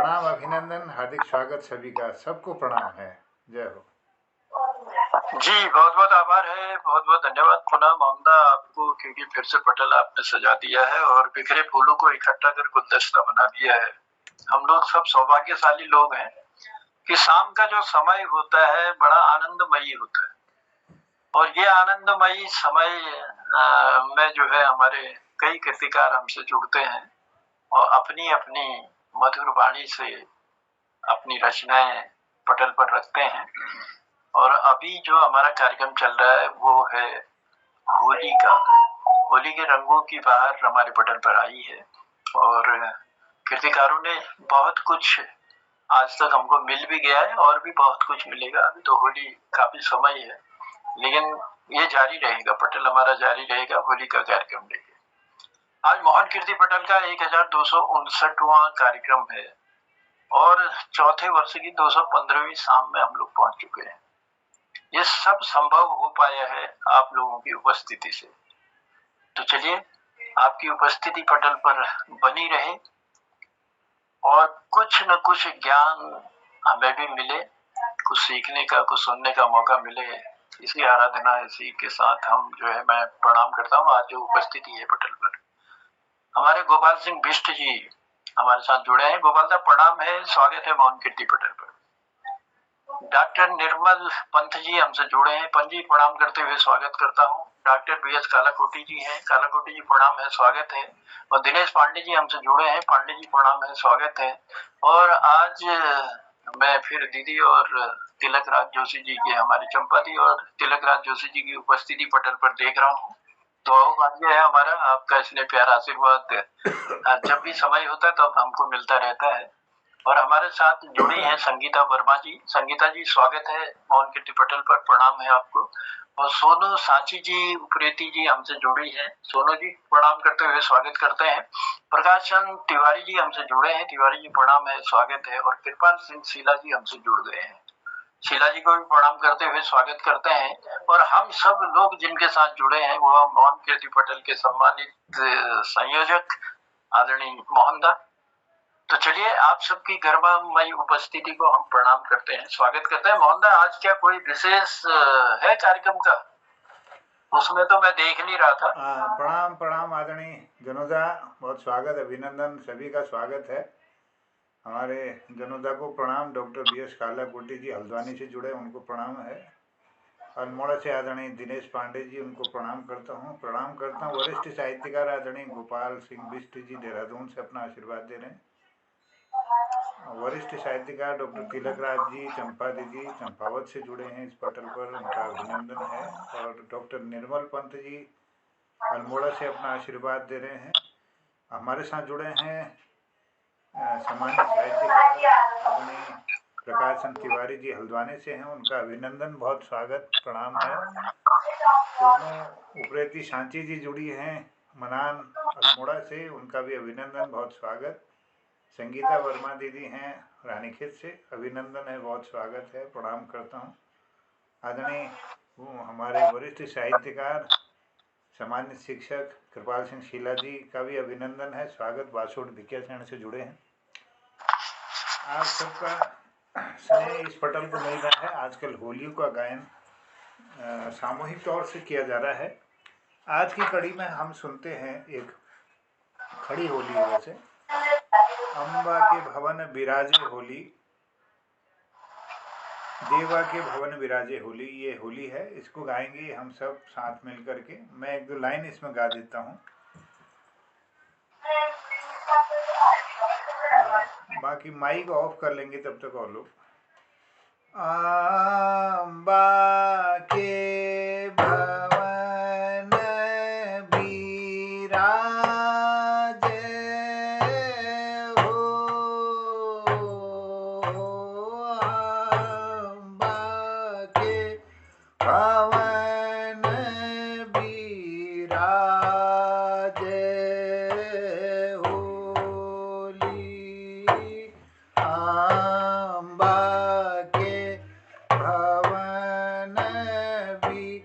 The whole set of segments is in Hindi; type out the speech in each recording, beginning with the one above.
प्रणाम, अभिनंदन, हार्दिक स्वागत सभी का। सबको प्रणाम है। जय हो। जी, बहुत बहुत आभार है, बहुत बहुत धन्यवाद पुनः मोहम्मदा आपको, क्योंकि फिर से पटल आपने सजा दिया है और बिखरे फूलों को इकट्ठा कर गुलदस्ता बना दिया है। हम लोग सब सौभाग्यशाली लोग हैं कि शाम का जो समय होता है बड़ा आनंदमयी होता है, और ये आनंदमयी समय में जो है हमारे कई कृतिकार हमसे जुड़ते हैं और अपनी अपनी मधुर वाणी से अपनी रचनाएं पटल पर रखते हैं। और अभी जो हमारा कार्यक्रम चल रहा है वो है होली का। होली के रंगों की बहार हमारे पटल पर आई है और कृतिकारों ने बहुत कुछ आज तक हमको मिल भी गया है और भी बहुत कुछ मिलेगा। अभी तो होली काफी समय है, लेकिन ये जारी रहेगा, पटल हमारा जारी रहेगा होली का कार्यक्रम लेके। आज मोहन कीर्ति पटल का 1259वां कार्यक्रम है और चौथे वर्ष की 215वीं शाम में हम लोग पहुंच चुके हैं। ये सब संभव हो पाया है आप लोगों की उपस्थिति से। तो चलिए, आपकी उपस्थिति पटल पर बनी रहे और कुछ न कुछ ज्ञान हमें भी मिले, कुछ सीखने का, कुछ सुनने का मौका मिले। इसी आराधना, इसी के साथ हम जो है, मैं प्रणाम करता हूँ। आज जो उपस्थिति है पटल पर, हमारे गोपाल सिंह बिष्ट जी हमारे साथ जुड़े हैं। गोपाल साहब प्रणाम है, स्वागत है मोहन कीर्ति पटल पर। डॉक्टर निर्मल पंत जी हमसे जुड़े हैं, पंत जी प्रणाम करते हुए स्वागत करता हूँ। डॉक्टर BS कालाकोटी जी हैं, कालाकोटी जी प्रणाम है, स्वागत है। और दिनेश पांडे जी हमसे जुड़े हैं, पांडे जी प्रणाम है, स्वागत है। और आज मैं फिर दीदी और तिलक राज जोशी जी की, हमारी चंपा दी और तिलक राज जोशी जी की उपस्थिति पटल पर देख रहा हूँ। तो भाग्य है हमारा, आपका इसने प्यारा आशीर्वाद जब भी समय होता है तब हमको मिलता रहता है। और हमारे साथ जुड़ी हैं संगीता वर्मा जी। संगीता जी स्वागत है मोहन कीर्ति पटल पर, प्रणाम है आपको। और सोनू सांची जी उप्रेती जी हमसे जुड़ी हैं, सोनू जी प्रणाम करते हुए स्वागत करते हैं। प्रकाश चंद तिवारी जी हमसे जुड़े हैं, तिवारी जी प्रणाम है, स्वागत है। और कृपाल सिंह शीला जी हमसे जुड़ गए हैं, शीला जी को भी प्रणाम करते हुए स्वागत करते हैं। और हम सब लोग जिनके साथ जुड़े हैं वो मोहन कीर्ति पटल के सम्मानित संयोजक आदरणीय मोहनदा। तो चलिए, आप सबकी गर्मामयी उपस्थिति को हम प्रणाम करते हैं, स्वागत करते हैं। मोहनदा, आज क्या कोई विशेष है कार्यक्रम का? उसमें तो मैं देख नहीं रहा था। प्रणाम प्रणाम आदरणीय जनोदा, बहुत स्वागत, अभिनंदन, सभी का स्वागत है। हमारे जनोदा को प्रणाम। डॉक्टर BS कालाकोटी जी हल्द्वानी से जुड़े, उनको प्रणाम है। अल्मोड़ा से आदरणीय दिनेश पांडे जी, उनको प्रणाम करता हूँ। प्रणाम करता हूँ वरिष्ठ साहित्यकार आदरणीय गोपाल सिंह बिष्ट जी, देहरादून से अपना आशीर्वाद दे रहे हैं। वरिष्ठ साहित्यकार डॉक्टर तिलक राज जी, चंपा दीदी चंपावत से जुड़े हैं इस पटल पर, उनका अभिनंदन है। और डॉक्टर निर्मल पंत जी अल्मोड़ा से अपना आशीर्वाद दे रहे हैं। हमारे साथ जुड़े हैं सामान्य साहित्यकार आदरणीय प्रकाश चंद तिवारी जी हल्द्वानी से हैं, उनका अभिनंदन, बहुत स्वागत, प्रणाम है। सोनू उप्रेती सांची जी जुड़ी हैं मनान अल्मोड़ा से, उनका भी अभिनंदन, बहुत स्वागत। संगीता वर्मा दीदी हैं रानीखेत से, अभिनंदन है, बहुत स्वागत है, प्रणाम करता हूँ। आदरणीय हमारे वरिष्ठ साहित्यकार सामान्य शिक्षक कृपाल सिंह शीला जी का भी अभिनंदन है, स्वागत, बासुड़ भिकियासैंण से जुड़े हैं। आप सबका स्नेह इस पटल को मिल रहा है। आजकल होलियों का गायन सामूहिक तौर से किया जा रहा है। आज की कड़ी में हम सुनते हैं एक खड़ी होली है, वैसे अम्बा के भवन विराजे होली, देवा के भवन विराजे होली, ये होली है। इसको गाएंगे हम सब साथ मिल करके। मैं एक दो लाइन इसमें गा देता हूँ, बाकी माइक ऑफ कर लेंगे तब तक और लोग। अम्बा के भवन विराजे भवन विराजे होली, अम्बा के भवन विराजे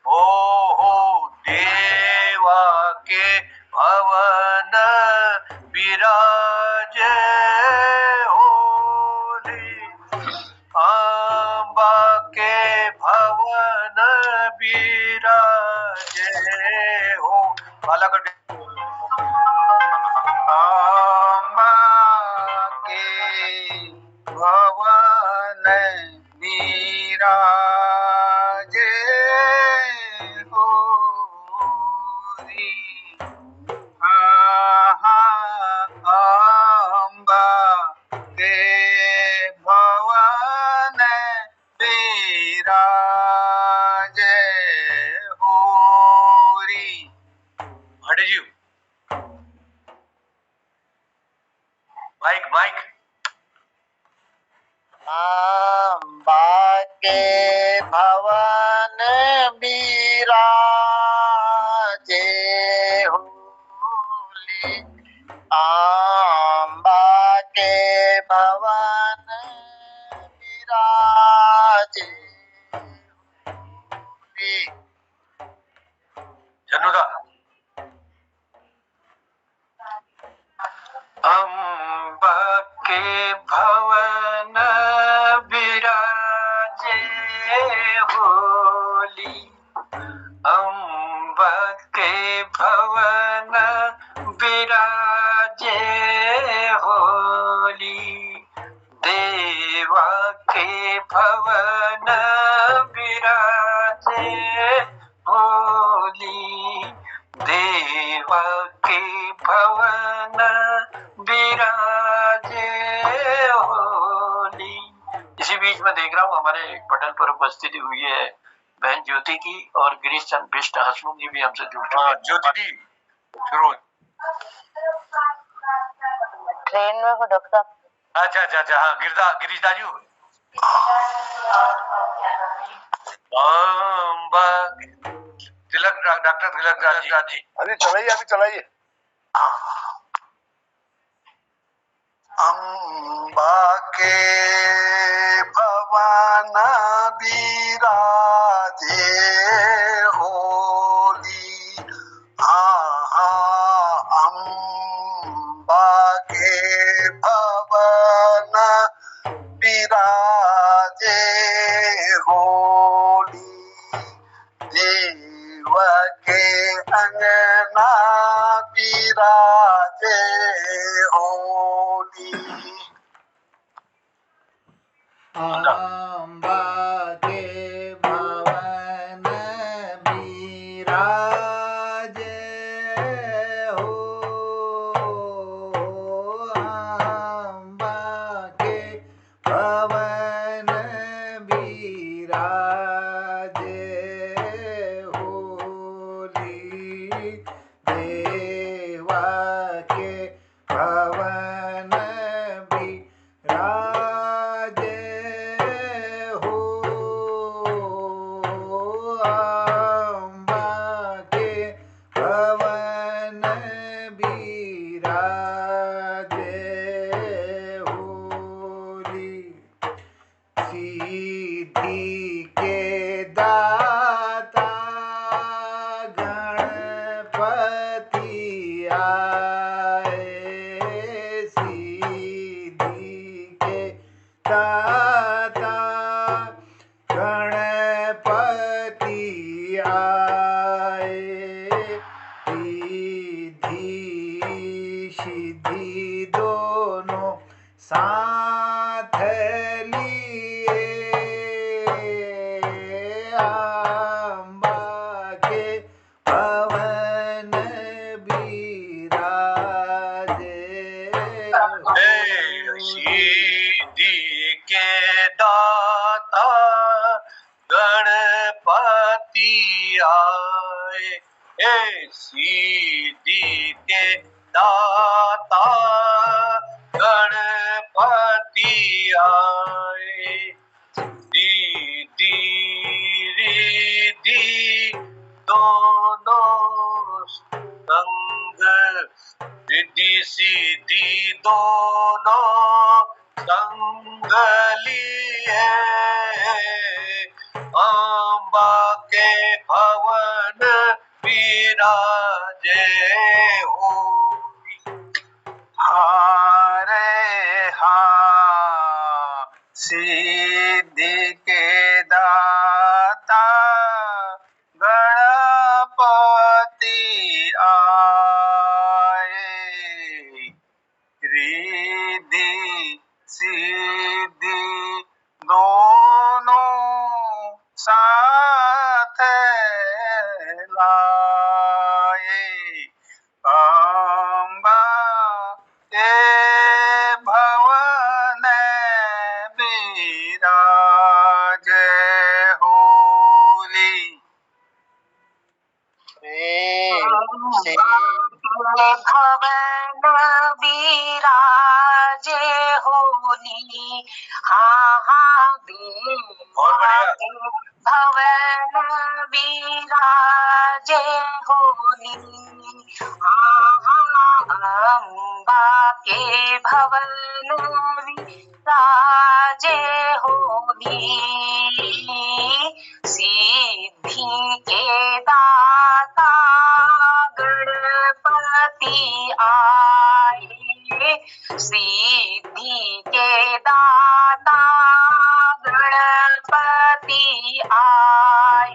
हो देवा के भवन विराजे होली, अम्बा के भवन विराजे हो। बालाघाट अम्बा के भवन विराजे होरी, अम्बा के भवन विराजे होरी। हटे जी, माइक माइक। अम्बा के भवन विराजे होली, अम्बा के भवन विराजे होली। जनुदा अम्बा के भवन विराजे होली, अम्बा के भवन विराजे होली, देवा के भवन विराजे होली, देवा के भवन विराजे होली। इसी बीच में देख रहा हूँ हमारे पटल पर उपस्थिति हुई है बहन ज्योति की, और गिरीश चंद बिष्ट हसमुख जी भी हमसे जुड़ चुके हैं। ज्योति जी शुरू। ट्रेन में हो डॉक्टर साहब? अच्छा अच्छा अच्छा, हाँ गिरीश दाजू। तिलक डॉक्टर तिलक राज जी अभी चलाइए। अम्बा के भवन विराजे होली, अम्बा के भवन विराजे होली, देव के अंगना विराजे होली। अम्बा के भवन विराजे हो, अम्बा के भवन विराजे होली, देवा के भवन विराजे हो, अम्बा के भवन विराजे होली, सीधी के दाता गणपति आए, सीधी के दाता गणपति आए, रिद्धि सिद्धि दोनों साथ लिए, अम्बा के भवन विराजे सीधी के दाता गणपति आए, सीधी के दाता गणपति आए, सीधी रिद्धि दोनों संग, रिद्धि सीधी दोनों संग लिए, अम्बा के भवन विराजे हो। हारे हाँ सिद्धि के दाता गणपति आए। रिद्धि सिद्धि दोनों साथ लाए। अम्बा के भवन विराजे होली। भवन विराजे होली। हाँ हाँ बहुत बढ़िया। भवन विराजे होली। हाँ हाँ अम्बा के भवन विराजे होली। सिद्धि के दाता गणपति आए। सिद्धि के दाता गणपति आए।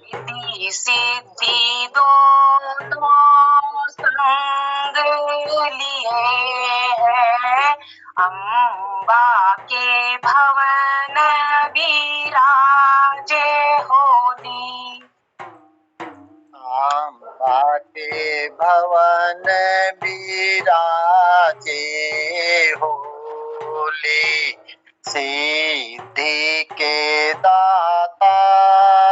रिद्धि सिद्धि दोनों संग लिए हैं। अम्बा के भवन विराजे होली। अम्बा के भवन विराजे होली। सिद्धि के दाता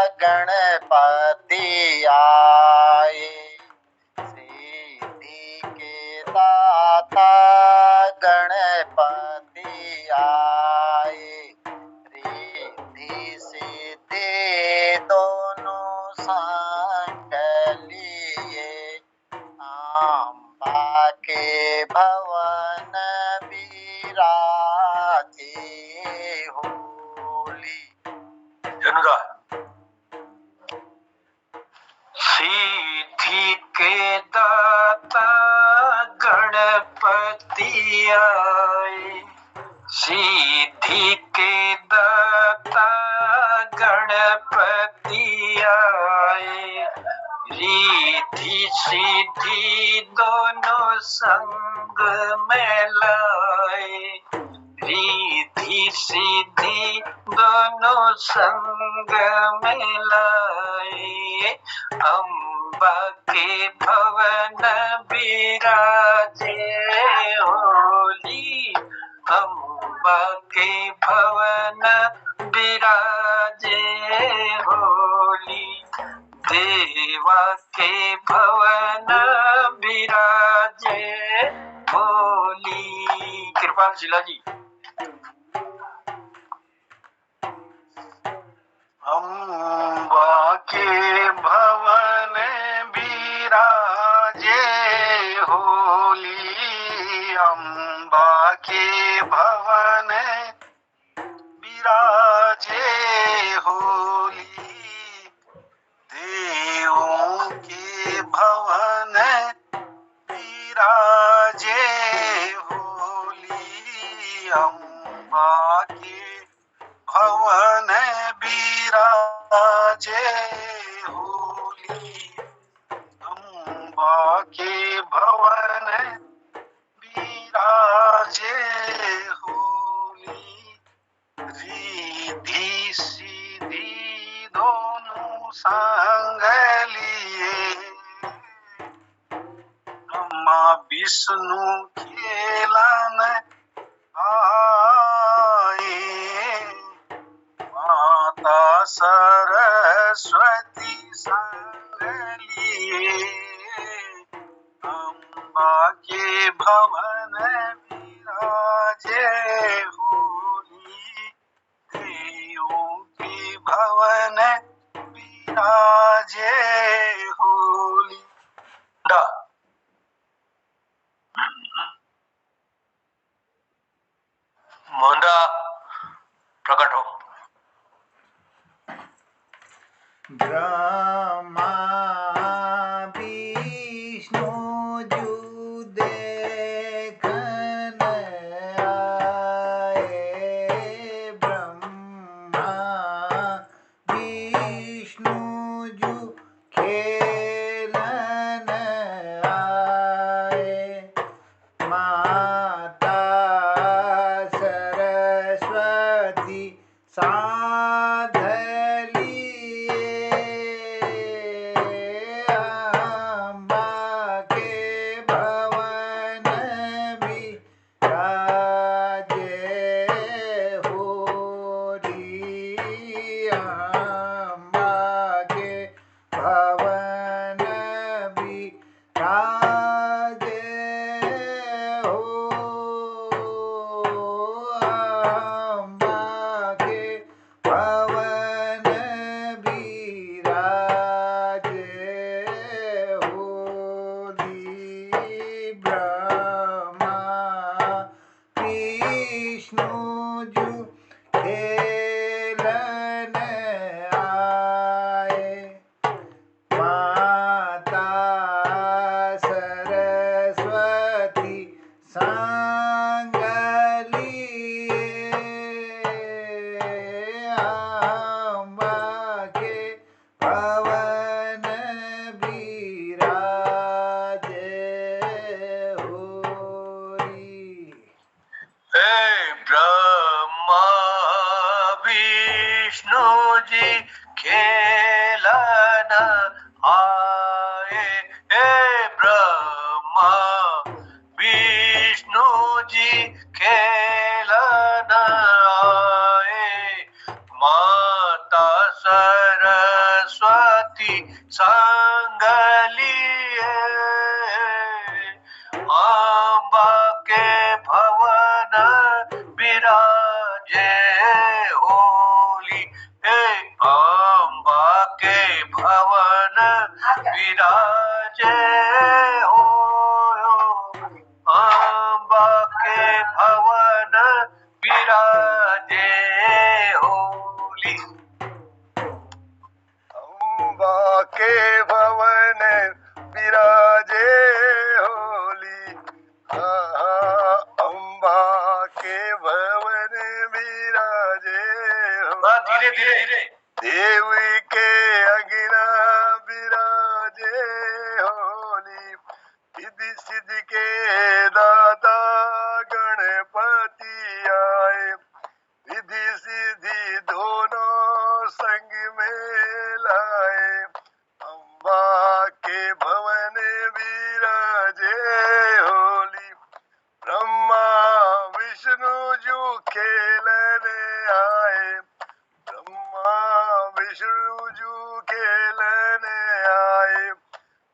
गणपति आए। सिद्धि के दाता गणपति आए। रिद्धि सिद्धि दोनों संग लिए। अम्बा के भवन विराजे होली। जनुदा सिद्धि के दाता गणपति आए। सिद्धि के दाता गणपति आए। रिद्धि सिद्धि दोनों संग में लाए। रिद्धि सिद्धि दोनों संग में लाए। अम्बा के भवन विराजे होली। अम्बा के भवन विराजे होली। देवा के भवन विराजे होली। कृपाल जिला जी। अम्बा के भवन विराजे होली। अम्बा के भवन विराजे होली। देवों के भवन विराजे होली। अम्बा के भवन विराजे होली। अम्बा के भवन विराजे होली। रिद्धि सिद्धि दोनों संग लिए। ब्रह्मा विष्णु खेलन आए। माता सरस्वती संग लिए। अम्बा के भवन विराजे होली। देवों के भवन विराजे होली। मोहनदा प्रकट हो। ब्रह्मा विष्णु जू देखन आए, ब्रह्मा विष्णु जू खेलन आए, माता सरस्वती साध लिए, अम्बा के भवन विराजे होरी, अम्बा के भवन विराजे हो, अम्बा के भवन विराजे होरी, ब्रह्मा विष्णु जू खेलन आए, माता सरस्वती संग लिए, अम्बा के भवन विराजे होरी। हे ब्रह्मा विष्णु जी खेलन आए, हे ब्रह्मा विष्णु जी खेलन आए, माता सरस्वती संग लिए, अम्बा के भवन विराजे होली, हे अम्बा के भवन विराजे हो, अम्बा के भवन विराजे होली। अम्बा के भवन विराजे होली, अम्बा के भवन विराजे धीरे धीरे धीरे। देव के अग्ना विराजे होली, सिद्धि सिद्धि के दाता गणपति आए, रिद्धि सिद्धि दोनों संग में लाए, अम्बा के भवन विराजे होली, ब्रह्मा विष्णु जू खेलने आए, ब्रह्मा विष्णु जू खेलने आए,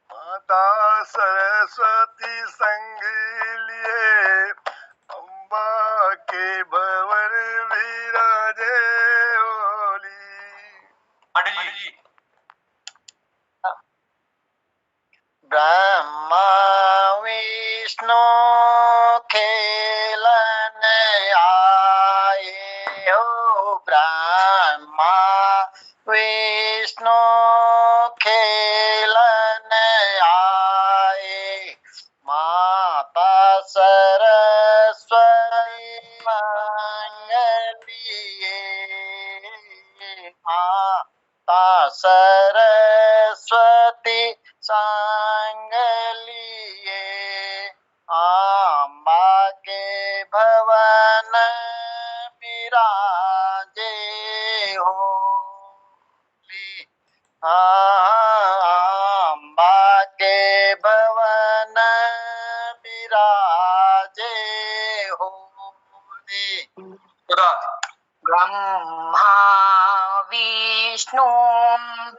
माता सरस्वती संग लिए, अम्बा के भवन विराजे होली। जी ब्रह्मा विष्णु खेलन आए, हो ब्रह्मा विष्णु खेलन आए, माता सरस्वती संग लिए, माता सरस्वती संग लिए, अम्बा के भवन विराजे होली, अम्बा के भवन विराजे होली। ब्रह्मा विष्णु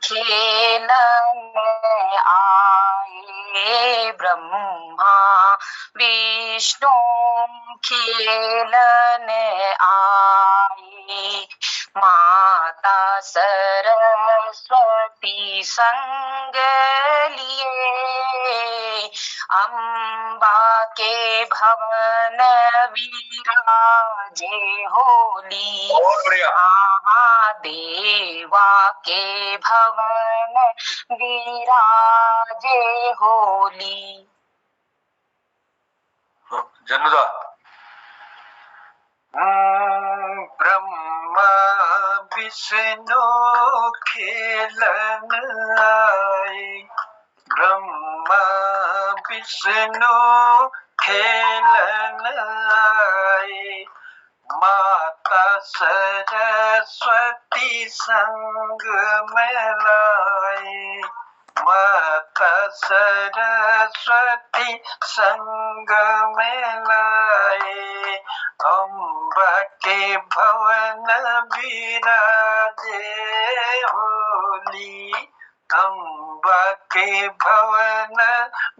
खेलने आए, ब्रह्मा विष्णु खेलने आए, माता माता सरस्वती संग लिए, अम्बा के भवन विराजे होली। महादेवा के भवन विराजे होली। जन्नदा ब्रह्मा विष्णु खेलन आए, ब्रह्मा विष्णु खेलन आए, माता सरस्वती संग में लाए, माता सरस्वती संग में लाए, अम्बा के भवन विराजे होली, अम्बा के भवन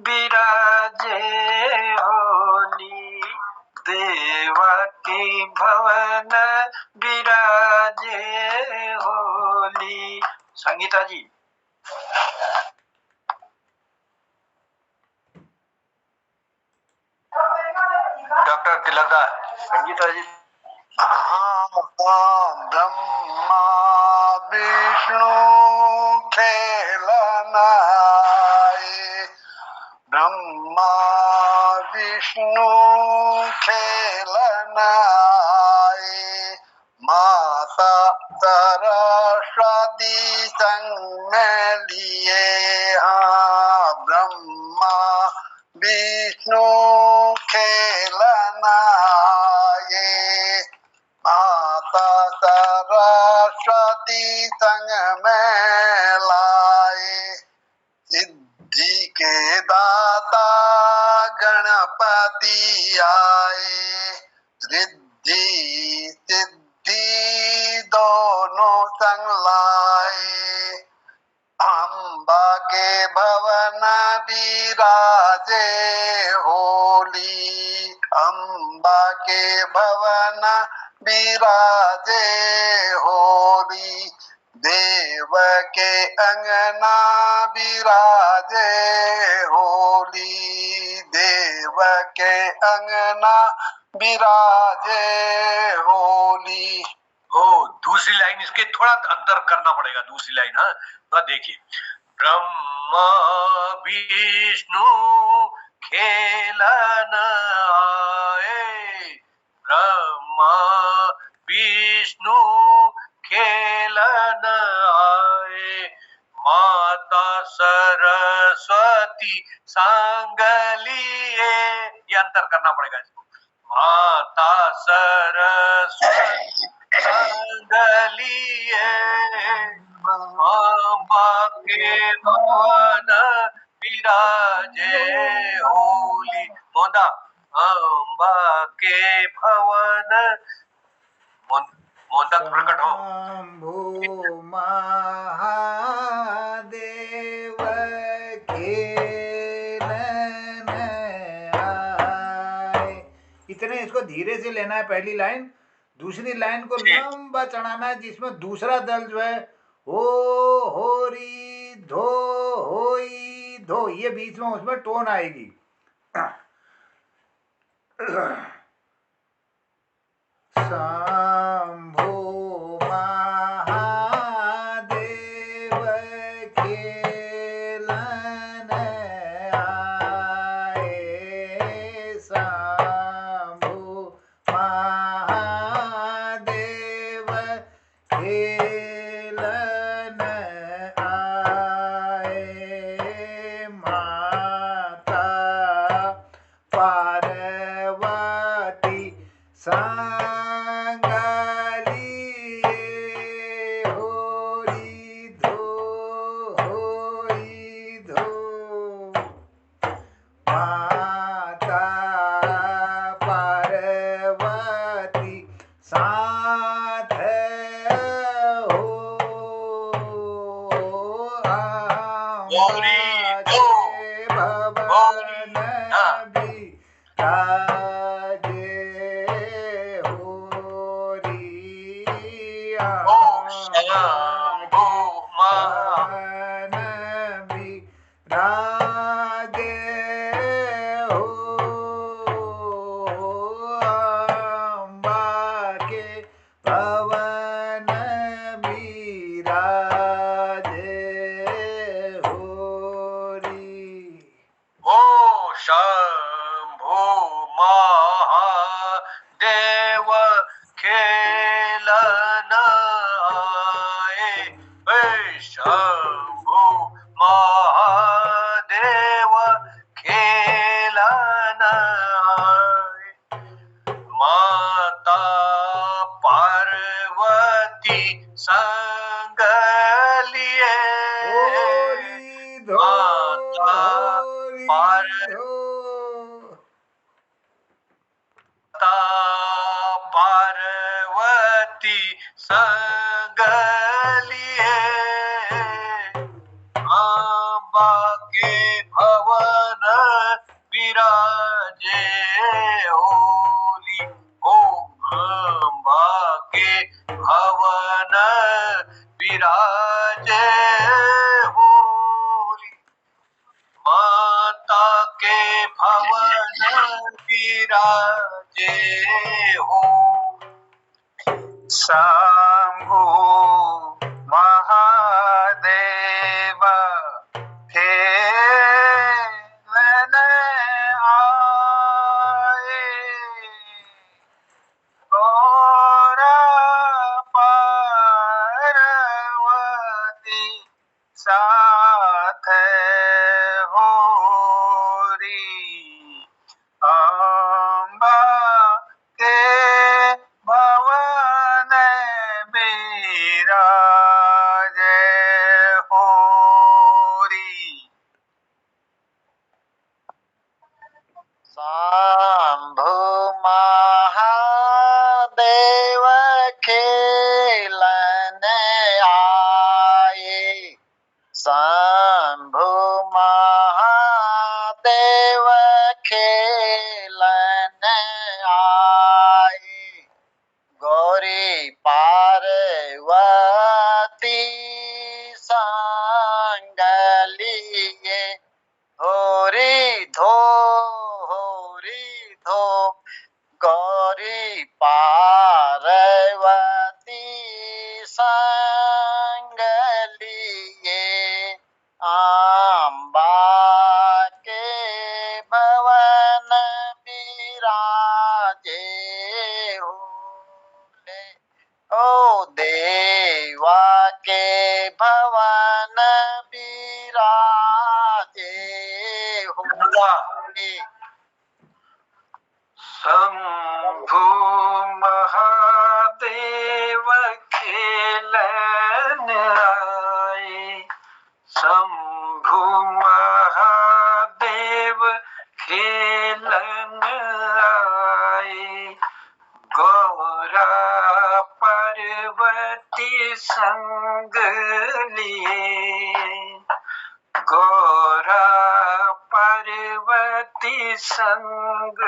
विराजे होली, देवा के भवन विराजे होली। संगीता जी। डॉक्टर तिलकदार। संगीता जी। ब्रह्मा विष्णु खेलन आए, ब्रह्मा विष्णु खेलन आए, माता सरस्वती संग में लिए। हाँ, ब्रह्मा विष्णु खेलन आए, माता सरस्वती संग में लाए, सिद्धि के दाता गणपति आए, रिद्धि सिद्धि दोनों संग लाए, अम्बा के भवन विराजे होली, अम्बा के भवन विराजे होली, देव के अंगना विराजे होली, देव के अंगना विराजे होली। हो, दूसरी लाइन इसके थोड़ा अंतर करना पड़ेगा। दूसरी लाइन, हाँ, तो देखिए, ब्रह्मा विष्णु खेलन आए, ब्रह्मा विष्णु खेलन आए, माता सरस्वती संग लिए। ये अंतर करना पड़ेगा इसको। माता सरस्वती संग लिए, अम्बा के भवन विराजे होली। मोदा, अम्बा के भवन मोदक प्रकट हो। शंभु महादेव खेलन आए। इतने इसको धीरे से लेना है पहली लाइन। दूसरी लाइन को लंबा चढ़ाना है, जिसमें दूसरा दल जो है हो होरी धो होई धो, ये बीच में उसमें टोन आएगी। शंभु महादेव खेलन आए, शंभु महादेव खेलन आए, माता पार्वती संगलिए होरी धो माता पार्वती साथ होली। शंभु महा पवन विराजे हो अम्बा के पवन विराजे हो री। ओ शंभु महादेव खेलन आए। हे शंभु महादेव खेलन आए। माता पार्वती संग लिए होरी धो माता होरी धो माता पार्वती संग लिए अम्बा के भवन विराजे होली। ओ अम्बा के भवन विराजे होली। माता के भवन विराजे हो। शंभु महादेव खेलन आए। गौर पार्वती साथ होरी। अम्बा के भवन विराजे होरी। शंभु महादेव खेलन आए। शंभु महादेव खेलन आए। गौरी पार्वती संग लिए होरी धो गौरी पार्वती संग लिए अम्बा के भवन विराजे होले। ओ देवा के भवन विराजे होले। शंभु महादेव खेलन आए। शंभु महादेव खेलन आए। गौरा पार्वती संग लिए। गौरा पार्वती संग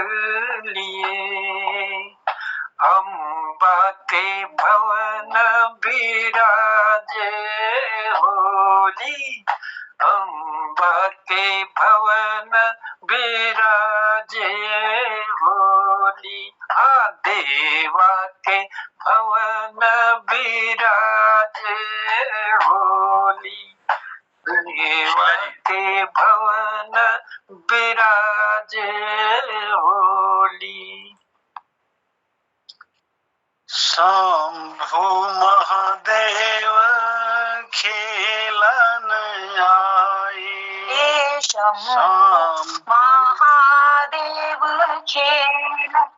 लिए अम्बा के भवन विराजे होली। अम्बा के भवन विराजे होली। हाँ देवा के भवन विराजे होली। देवा के भवन विराजे होली। शंभु महादेव खेलन आए। शंभु महादेव खेलन।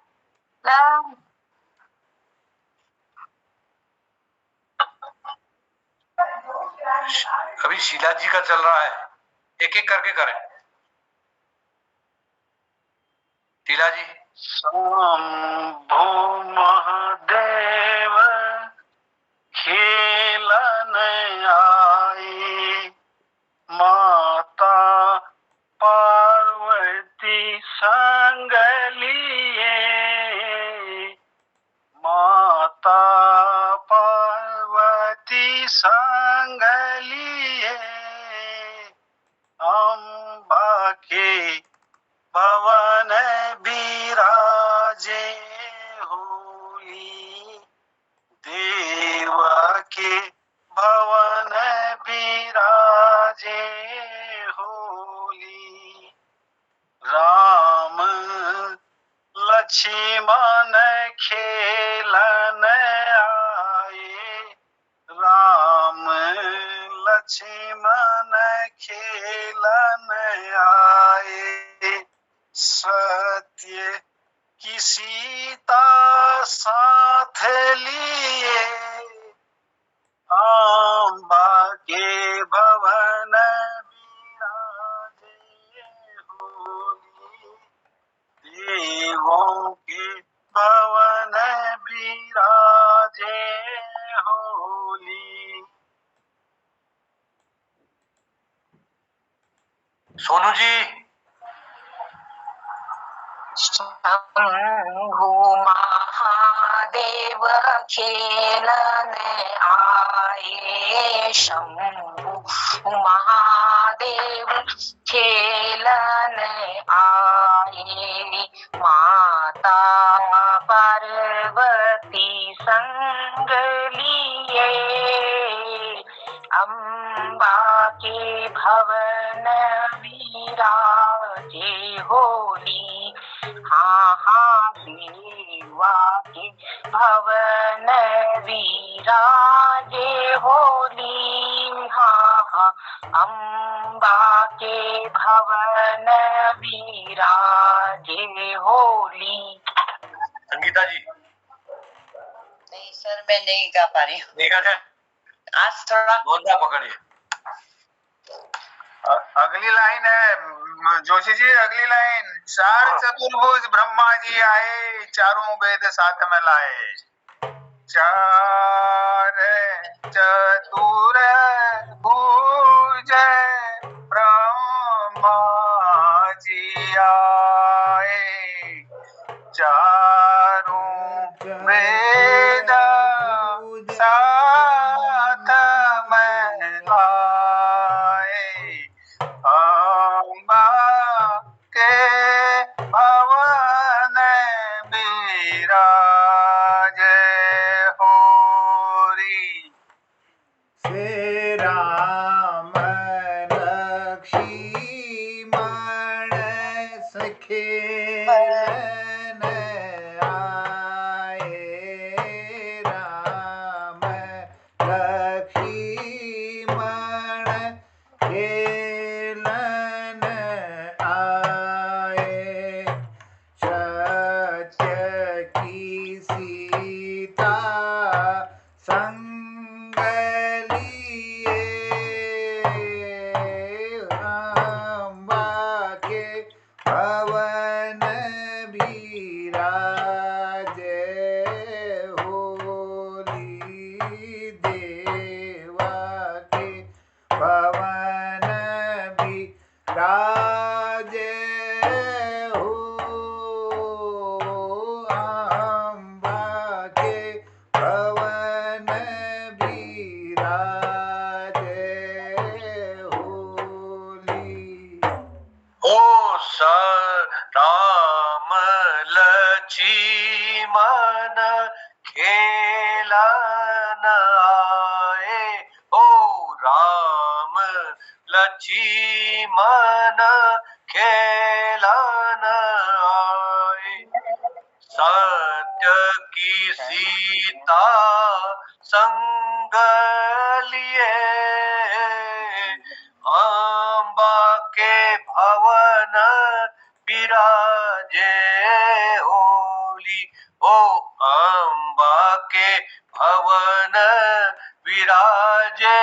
अभी शीला जी का चल रहा है, एक एक करके करें। शीला जी। शंभु महादेव खेलन आए। माता पार्वती संग लिए। माता पार्वती संग लिए अम्बा के भवन बिराजे होली देवा के भवन बिराजे होली राम लक्ष्मण खेलन आए राम लक्ष्मण खेलन आए सत्य की सीता साथ लिए अम्बा के भवन बिराजे होली देवों के भवन बिराजे होली। सोनू जी। शंभु महादेव खेलन आए शंभु महादेव खेलन आए माता पार्वती संग लिए अम्बा के भवन बिराजे होली हाँ हाँ देवा के भवन विराजे होली हाँ हाँ अम्बा के भवन विराजे होली। संगीता जी। नहीं सर, मैं नहीं गा पा रही हूँ। नहीं गाते आज थोड़ा बोलना पकड़िए। अगली लाइन है जोशी जी, अगली लाइन। चार चतुर्भुज ब्रह्मा जी आए, चारों वेद साथ में लाए। चार चतुर्भुज ब्रह्मा जी आए, चारों वेद साथ में लाए। अम्बा के भवन बिराजे होरी। से राम लक्ष्मण सखेलन आए राम लक्ष्मण खेलन आए सत्य की सीता संग लिए अम्बा के भवन बिराजे होली देवा के भवन बिराजे हो अम्बा के भवन बिराजे होली। ओ राम लक्ष्मण खेलन आए ओ राम लक्ष्मण खेलन आए सत्य की सीता संग लिए अम्बा के भवन बिराजे होली ओ अम्बा के भवन विराजे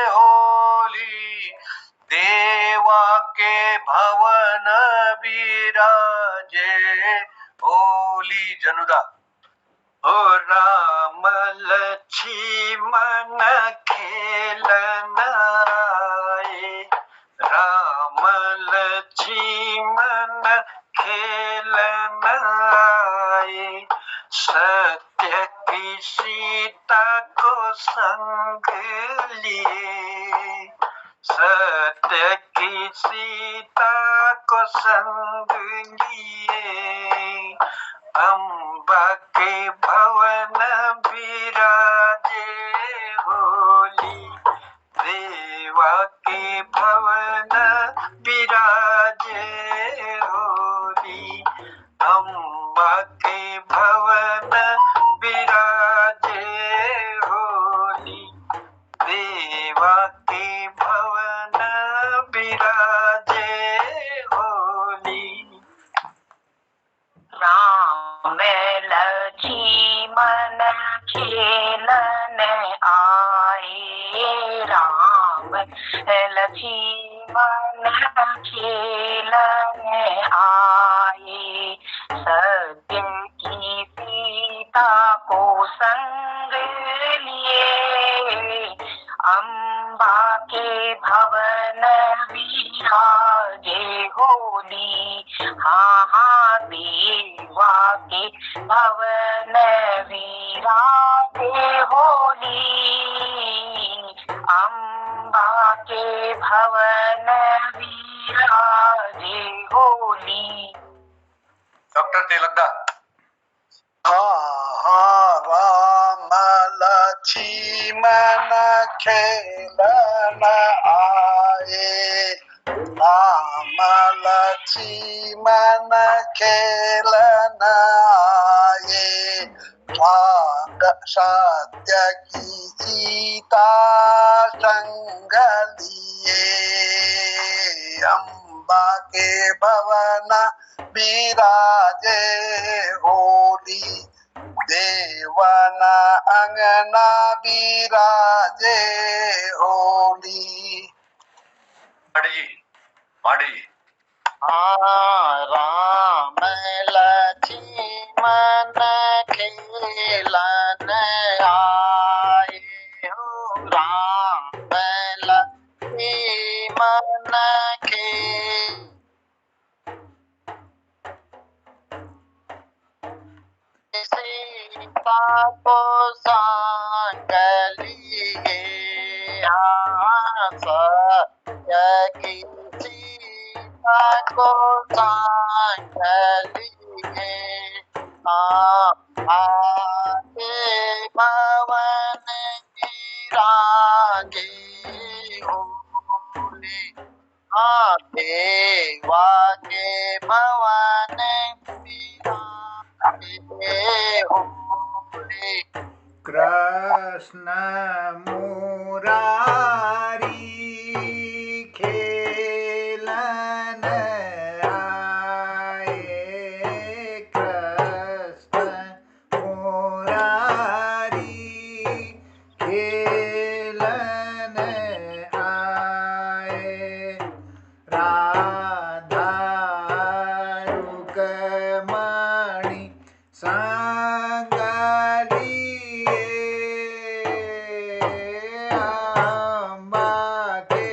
होली देवा के भवन विराजे होली। जनुदा। ओ राम लक्ष्मण खेलन आए राम लक्ष्मण खेलन आए सत्य की की सीता को संग लिए, सत्य की सीता को संग लिए, अम्बा के भवन विराजे होली, देवा के भवन विराजे होली, अम्बा के भवन विराजे होली, देवा के भवन विराजे होली। राम लक्ष्मण खेलन आए, राम लक्ष्मण खेलन आए, सत्य की सीता को संग लिए, अम्बा के भवन विराजे होली, हाँ हाँ देवा के भवन विराजे होली, अम्बा के भवन विराजे होली। डॉक्टर तिलकदार। राम लक्ष्मण खेलन आए, राम लक्ष्मण खेलन आए, सत्य की सीता संग लिए, अम्बा के भवन विराजे होली, देवना अंगना विराजे होली। माड़ी राम लक्ष्मण खेलन आए हो, राम लक्ष्मण सीता को संग लिए, सत्य की सीता को संग लिए, आके भवन विराजे होली, देवा के भवन विराजे होली। कृष्ण मुरारी खेलन आए, कृष्ण मुरारी खेलन आए, राधा रुक्मणी संग लिए, अम्बा के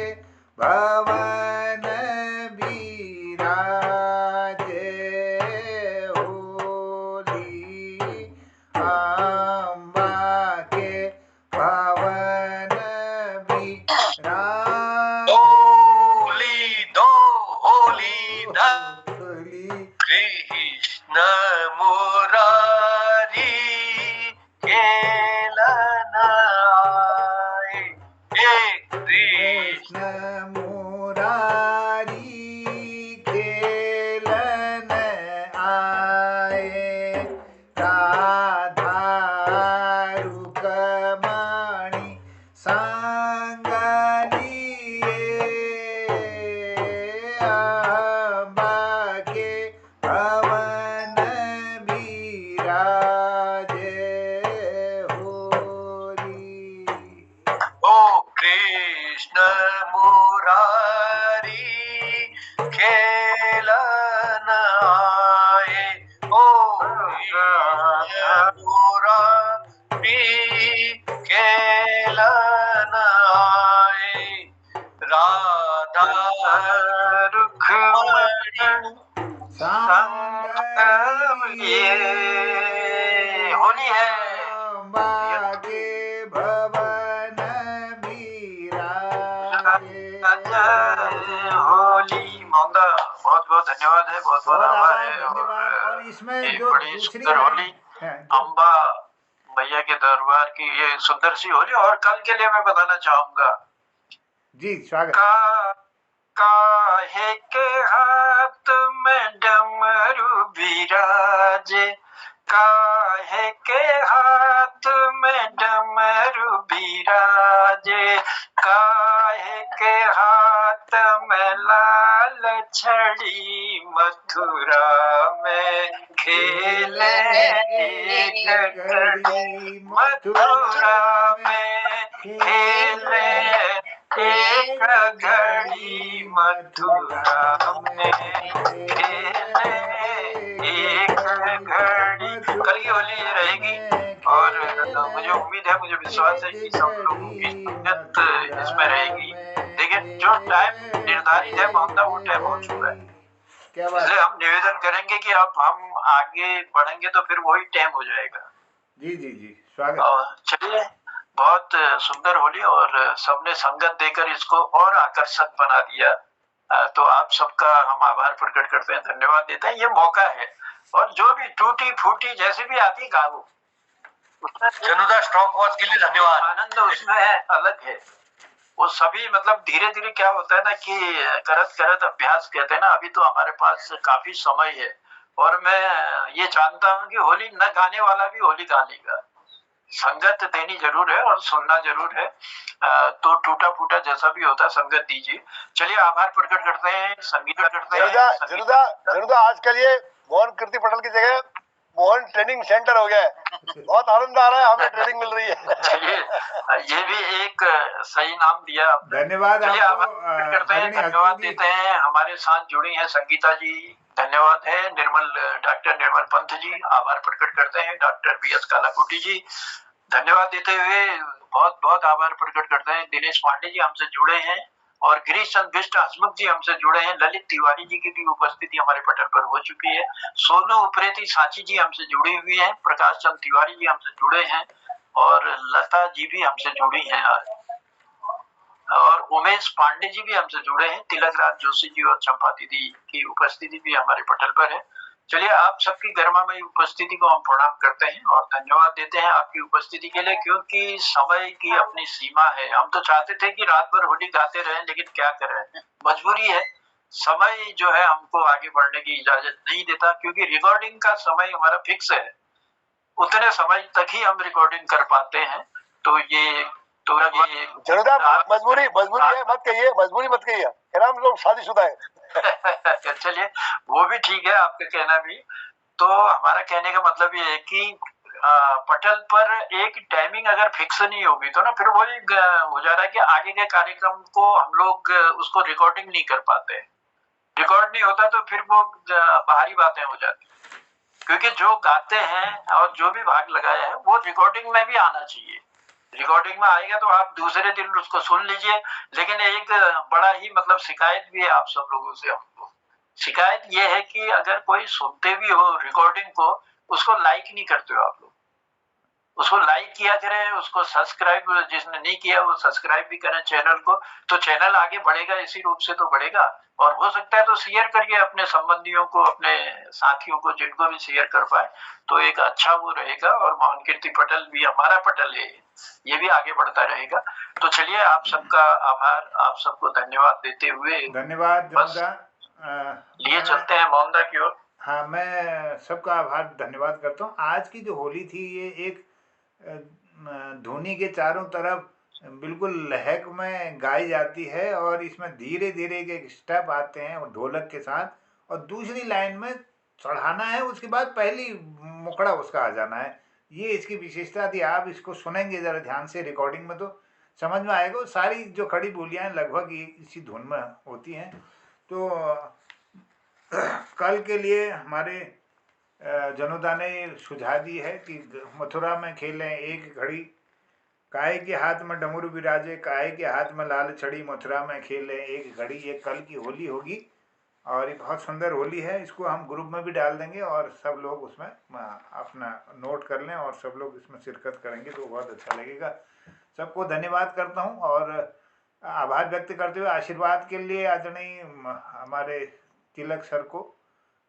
भवन विराजे होली, अम्बा के भवन विराजे होली कृष्ण मुरारी खेलन आए, कृष्ण मुरारी खेलन आए, राधा रुक्मणी संग लिए, अम्बा के भवन विराजे होली। ओ कृष्ण मुरारी खेलन आए, ओ कृष्ण मुरारी खेलन आए, राधा रुक्मणी संग लिए। होली है बहुत आभार आभार, है। धन्यवाद। और और इसमें ये जो बड़ी दूसरी सुंदर होली है जो अम्बा मैया के दरबार की ये सुंदर सी होली। और कल के लिए मैं बताना चाहूंगा, जी स्वागत। काहे के हाथ में डमरू बिराजे, काहे के हाथ में डमरू बिराजे, काहे के हाथ में लाल छड़ी, मथुरा में खेले एक घड़ी, मथुरा में खेले एक घड़ी, मथुरा में खेले एक घड़ी। कल की होली ये रहेगी और मुझे उम्मीद है, मुझे विश्वास है कि सब लोगों की संगत इसमें रहेगी। लेकिन जो टाइम निर्धारित है मोहम्मदा, वो टाइम हो चुका है। क्या बात इसलिए हम निवेदन करेंगे कि अब हम आगे बढ़ेंगे तो फिर वही टाइम हो जाएगा। जी जी जी स्वागत। और चलिए, बहुत सुंदर होली और सबने संगत देकर इसको और आकर्षक बना दिया। तो आप सबका हम आभार प्रकट करते हैं, धन्यवाद देते हैं। ये मौका है और जो भी टूटी फूटी जैसे भी आती गाओ, उसमें जनुदा स्टॉक वॉच के लिए धन्यवाद। आनंद उसमें है, अलग है। वो सभी मतलब धीरे धीरे क्या होता है ना कि करत करत अभ्यास कहते हैं ना। अभी तो हमारे पास काफी समय है और मैं ये जानता हूँ कि होली न गाने वाला भी होली गा लेगा। संगत देनी जरूर है और सुनना जरूर है। तो टूटा फूटा जैसा भी होता है संगत दीजिए। चलिए आभार प्रकट करते हैं, संगीत करते हैं। जनुदा आजकल ये मोहन कीर्ति पटेल की जगह मोहन ट्रेनिंग सेंटर हो गया है। बहुत आनंद आ रहा है, हमें ट्रेनिंग मिल रही है। चलिए, ये भी एक सही नाम दिया आपने। धन्यवाद चलिए आपको, आभार प्रकट करते हैं, आदरणीय धन्यवाद हस्ती जी। देते हैं। हमारे साथ जुड़ी हैं संगीता जी, धन्यवाद है। डॉक्टर निर्मल पंत जी, आभार प्रकट करते हैं। डॉक्टर BS कालाकोटी जी, धन्यवाद देते हुए बहुत बहुत आभार प्रकट करते हैं। दिनेश पांडे जी हमसे जुड़े हैं और गिरीश चंद बिष्ट हसमुख जी हमसे जुड़े हैं। ललित तिवारी जी की भी उपस्थिति हमारे पटल पर हो चुकी है। सोनू उप्रेती सांची जी हमसे जुड़ी हुई हैं। प्रकाश चंद तिवारी जी हमसे जुड़े हैं और लता जी भी हमसे जुड़ी हैं और उमेश पांडे जी भी हमसे जुड़े हैं। तिलक राज जोशी जी और चंपा दीदी की उपस्थिति भी हमारे पटल पर है। चलिए, आप सबकी गर्मामयी उपस्थिति को हम प्रणाम करते हैं और धन्यवाद देते हैं आपकी उपस्थिति के लिए, क्योंकि समय की अपनी सीमा है। हम तो चाहते थे कि रात भर होली गाते रहें, लेकिन क्या करें, मजबूरी है। समय जो है हमको आगे बढ़ने की इजाजत नहीं देता, क्योंकि रिकॉर्डिंग का समय हमारा फिक्स है। उतने समय तक ही हम रिकॉर्डिंग कर पाते हैं। तो ये जनुदा मजबूरी है, मत कहिए, मजबूरी मत कहिए, क्या हम लोग शादीशुदा है। चलिए, वो भी ठीक है आपका कहना भी। तो हमारा कहने का मतलब ये है कि पटल पर एक टाइमिंग अगर फिक्स नहीं होगी तो ना फिर वही हो जा रहा है कि आगे के कार्यक्रम को हम लोग उसको रिकॉर्डिंग नहीं कर पाते। रिकॉर्ड नहीं होता तो फिर वो बाहरी बातें हो जाती, क्योंकि जो गाते हैं और जो भी भाग लगाया है वो रिकॉर्डिंग में भी आना चाहिए। रिकॉर्डिंग में आएगा तो आप दूसरे दिन उसको सुन लीजिए। लेकिन एक बड़ा ही मतलब शिकायत भी है आप सब लोगों से हमको। शिकायत ये है कि अगर कोई सुनते भी हो रिकॉर्डिंग को, उसको लाइक नहीं करते हो आप लोग। उसको लाइक किया करें, उसको सब्सक्राइब, जिसने नहीं किया वो सब्सक्राइब भी करें चैनल को, तो चैनल आगे बढ़ेगा। इसी रूप से तो बढ़ेगा। और हो सकता है तो शेयर करिए अपने संबंधियों को, अपने साथियों को, जिनको भी शेयर कर पाए तो एक अच्छा वो रहेगा। और मोहन कीर्ति पटल भी हमारा पटल है, ये भी आगे बढ़ता रहेगा। तो चलिए, आप सबका आभार, आप सबको धन्यवाद देते हुए धन्यवाद जनुदा। लिए चलते हैं मोहम्मदा की ओर। हाँ, मैं सबका आभार धन्यवाद करता हूँ। आज की जो होली थी ये एक धुनी के चारों तरफ बिल्कुल लहक में गाई जाती है और इसमें धीरे धीरे एक स्टेप आते हैं और ढोलक के साथ, और दूसरी लाइन में चढ़ाना है, उसके बाद पहली मुकड़ा उसका आ जाना है। ये इसकी विशेषता थी। आप इसको सुनेंगे ज़रा ध्यान से रिकॉर्डिंग में तो समझ में आएगा। सारी जो खड़ी बोलियाँ लगभग इसी धुन में होती हैं। तो कल के लिए हमारे जनुदा ने सुझा दी है कि मथुरा में खेलें एक घड़ी, काहे के हाथ में डमरू विराजे, काहे के हाथ में लाल छड़ी, मथुरा में खेलें एक घड़ी। ये कल की होली होगी और ये बहुत सुंदर होली है। इसको हम ग्रुप में भी डाल देंगे और सब लोग उसमें अपना नोट कर लें और सब लोग इसमें शिरकत करेंगे तो बहुत अच्छा लगेगा। सबको धन्यवाद करता हूँ और आभार व्यक्त करते हुए आशीर्वाद के लिए आदरणीय हमारे तिलक सर को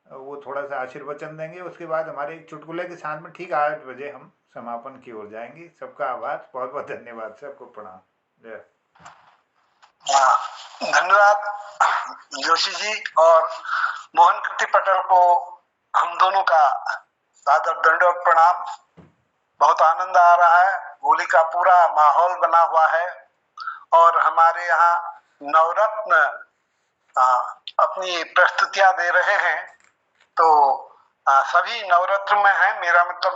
वो थोड़ा सा आशीर्वचन देंगे। उसके बाद हमारे एक चुटकुले के साथ में ठीक 8 बजे हम समापन की ओर जाएंगे। सबका आभार, बहुत बहुत धन्यवाद, सबको प्रणाम। जय। धन्यवाद जोशी जी और मोहन कीर्ति पटेल को हम दोनों का सादर दंडवत प्रणाम। बहुत आनंद आ रहा है, होली का पूरा माहौल बना हुआ है और हमारे यहाँ नवरत्न अपनी प्रस्तुतियां दे रहे हैं। तो सभी नवरत्न में है, मेरा मतलब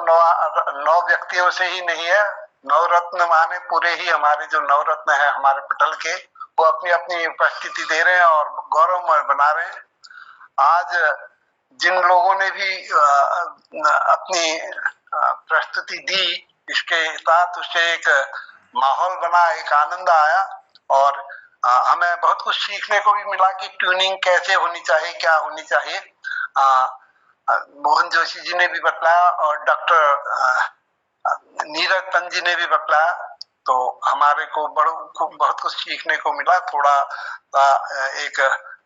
9 व्यक्तियों से ही नहीं है। नवरत्न माने पूरे ही हमारे जो नवरत्न है हमारे पटल के, वो अपनी अपनी उपस्थिति दे रहे हैं और गौरवमय बना रहे हैं। आज जिन लोगों ने भी अपनी प्रस्तुति दी, इसके साथ उससे एक माहौल बना, एक आनंद आया और हमें बहुत कुछ सीखने को भी मिला कि ट्यूनिंग कैसे होनी चाहिए, क्या होनी चाहिए। मोहन जोशी जी ने भी बताया और डॉक्टर नीरज पंत जी ने भी बताया, तो हमारे को बहुत कुछ सीखने को मिला। थोड़ा एक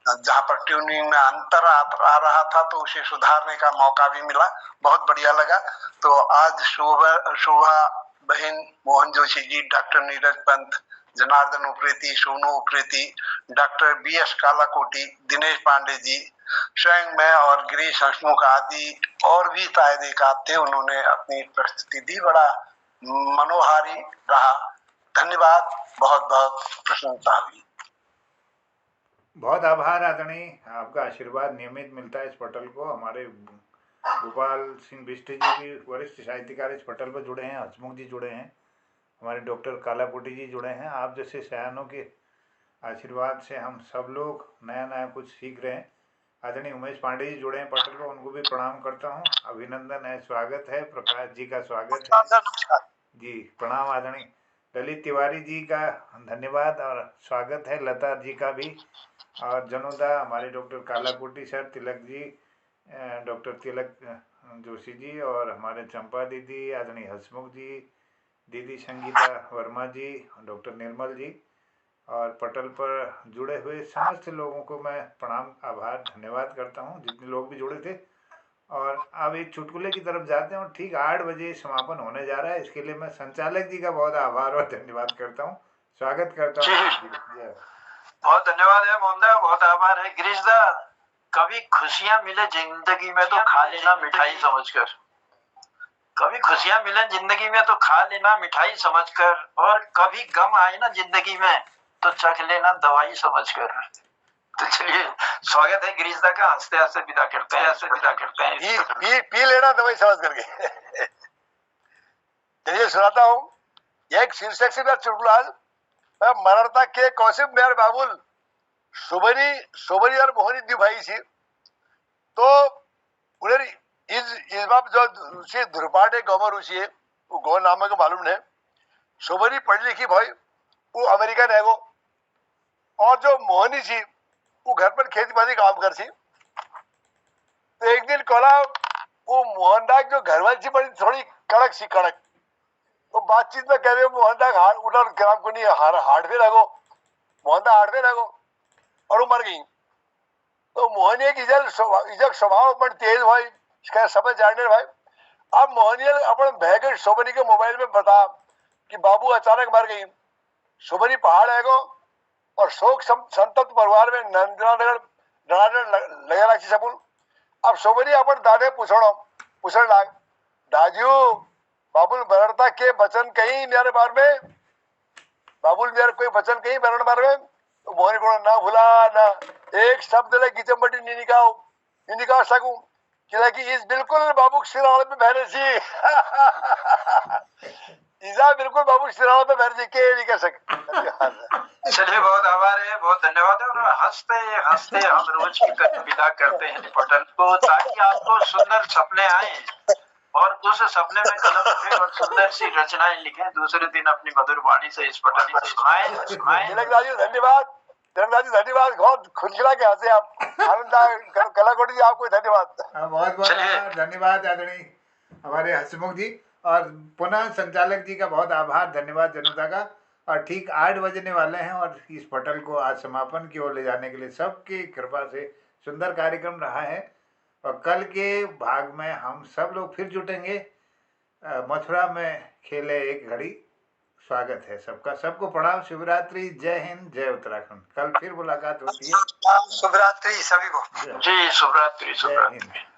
जहाँ पर ट्यूनिंग में अंतर आ रहा था तो उसे सुधारने का मौका भी मिला, बहुत बढ़िया लगा। तो आज शोभा बहन, Mohan Joshi ji, doctor Neeraj Pant, Janardan Upreti, Sonu Upreti, doctor BS Kalakoti, Dinesh Pande ji, स्वयं मैं और गिरीश हंसमुख आदि और भी शायद एक आध थे, उन्होंने अपनी प्रस्तुति दी, बड़ा मनोहारी रहा। धन्यवाद, बहुत बहुत प्रशंसा हुई। बहुत आभार आदरणीय, आपका आशीर्वाद नियमित मिलता है इस पटल को। हमारे गोपाल सिंह बिष्ट जी भी वरिष्ठ साहित्यकार इस पटल पर जुड़े हैं, हंसमुख जी जुड़े हैं, हमारे डॉक्टर कालाकोटी जी जुड़े हैं। आप जैसे सयानों के आशीर्वाद से हम सब लोग नया नया कुछ सीख रहे हैं। आदरणीय उमेश पांडे जी जुड़े हैं पटल पर, उनको भी प्रणाम करता हूँ, अभिनंदन है, स्वागत है। प्रकाश जी का स्वागत है जी, प्रणाम आदरणीय। ललित तिवारी जी का धन्यवाद और स्वागत है, लता जी का भी, और जनुदा, हमारे doctor Kalakoti sir, Tilak ji, doctor तिलक जोशी जी, और हमारे चंपा दीदी, आदरणीय हंसमुख जी, दीदी संगीता वर्मा जी, डॉक्टर निर्मल जी, और पटल पर जुड़े हुए समस्त लोगों को मैं प्रणाम, आभार, धन्यवाद करता हूँ, जितने लोग भी जुड़े थे। और अब एक चुटकुले की तरफ जाते हैं। ठीक 8 बजे समापन होने जा रहा है, इसके लिए मैं संचालक जी का बहुत आभार और धन्यवाद करता हूँ, स्वागत करता हूँ। बहुत धन्यवाद है मोहनदा, बहुत आभार है गिरीश दा। कभी खुशियां मिले जिंदगी में तो खा लेना मिठाई समझकर, कभी खुशियां मिले जिंदगी में तो खा लेना मिठाई समझकर, और कभी गम आए ना जिंदगी में तो चख लेना दवाई समझकर। तो चलिए, स्वागत है गिरीश दा का, हंसते हंसते विदा करते हैं। पी लेना दवाई समझ करके। चलिए सुनाता हूँ, एक शीर्षक से मेरा चुटकुला। मरड़ता के कौशिक मेहर बाबुल सोबरी और मोहनी दी भाई थी, तो उन्हें इस बात जो धुरपाटे गौमर रुचि है, वो गौ नाम को मालूम है। सोबरी पढ़ी लिखी भाई, वो अमेरिकन है वो, और जो मोहनी थी वो घर पर खेती बाड़ी काम कर सी। तो एक दिन कोला वो मोहनदास जो घरवाली थी बड़ी थोड़ी कड़क सी कड़क, तो बातचीत में कह रहे हो मोहनदास उधर ग्राम को नहीं हार्ड पे लगो, मोहनदास हार्ड पे लगो, और वो मर गई। तो मोहनी एक इजक स्वभाव अपन तेज भाई, इसका समझ जानने भाई। अब मोहनी अपन भैगन सोबनी के मोबाइल में बता कि बाबू अचानक मर गई। सोबनी पहाड़ है गो और शोक संतप्त परिवार में लगा रखी सबूल। अब सोबनी अपन दादे पूछण लाग, दाजू बाबुल बरड़ता के बचन कहीं मेरे बार में, बाबुल मेरे कोई बचन कहीं बरण बार में। तो मोहनी को ना भूला ना एक शब्द ले गिचमबटी नहीं निकाल सकूं, कि इस बिल्कुल बाबू सिराल पे बहरे सी। इजा बिल्कुल बाबू सिराल पे बहरे सी के नहीं कर सके। चलिए, बहुत आभार है, बहुत धन्यवाद है। और हंसते हंसते हम रोज की विदा करते हैं पटल को, ताकि आपको सुंदर सपने आए और उस सपने में कलम उठे और सुंदर सी रचनाएं लिखें, दूसरे दिन अपनी मधुर वाणी से इस पटल को सुनाएं। धन्यवाद, धन्यवाद, बहुत खुशखिला के हंसे आप। कलाकोटी जी आपको धन्यवाद। बहुत बहुत धन्यवाद आदरणीय हमारे हंसमुख जी, और पुनः संचालक जी का बहुत आभार, धन्यवाद जनता का। और ठीक 8 बजने वाले हैं और इस पटल को आज समापन की ओर ले जाने के लिए सबकी कृपा से सुंदर कार्यक्रम रहा है। और कल के भाग में हम सब लोग फिर जुटेंगे। मथुरा में खेले एक घड़ी। स्वागत है सबका, सबको प्रणाम, शिवरात्रि, जय हिंद, जय उत्तराखंड। कल फिर मुलाकात होती है। शुभ रात्रि सभी को। जी शुभ रात्रि, शुभ जय रात्रि। हिंद।